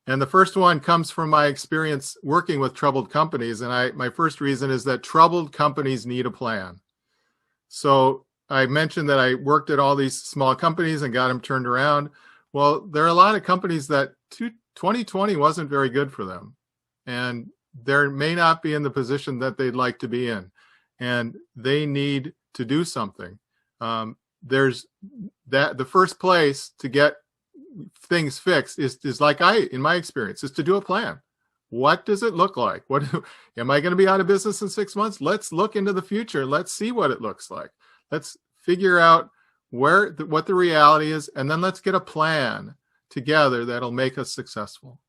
And the first one comes from my experience working with troubled companies. And my first reason is that troubled companies need a plan. So I mentioned that I worked at all these small companies and got them turned around. Well, there are a lot of companies that 2020 wasn't very good for them. And they may not be in the position that they'd like to be in. And they need to do something. There's that the first place to get things fixed is like in my experience, is to do a plan. What does it look like? Am I going to be out of business in 6 months? Let's look into the future. Let's see what it looks like. Let's figure out what the reality is, and then let's get a plan together that'll make us successful.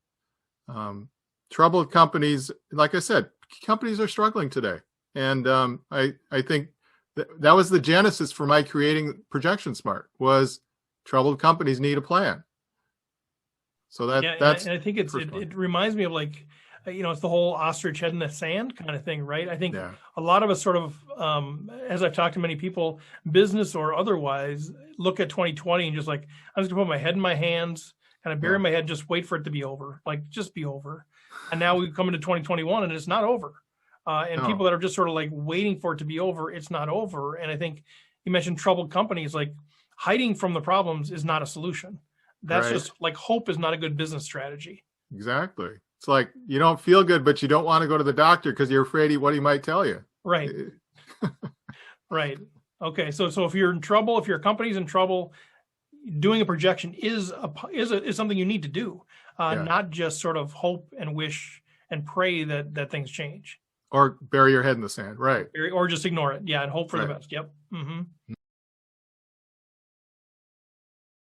Troubled companies, like I said, companies are struggling today. And I think that was the genesis for my creating ProjectionSmart, was troubled companies need a plan. So that's, and I think it reminds me of, like, it's the whole ostrich head in the sand kind of thing, right? I think a lot of us sort of, as I've talked to many people, business or otherwise, look at 2020 and just like, I'm just gonna put my head in my hands, kind of bury my head, just wait for it to be over, like just be over. And now we come into 2021 and it's not over. People that are just sort of like waiting for it to be over, it's not over. And I think you mentioned troubled companies, like hiding from the problems is not a solution. That's just like, hope is not a good business strategy. Exactly. It's like, you don't feel good, but you don't want to go to the doctor because you're afraid what he might tell you. Right. Right. Okay. So if you're in trouble, if your company's in trouble, doing a projection is something you need to do, not just sort of hope and wish and pray that things change. Or bury your head in the sand. Right. Or just ignore it. Yeah. And hope for the best. Yep. Mm-hmm.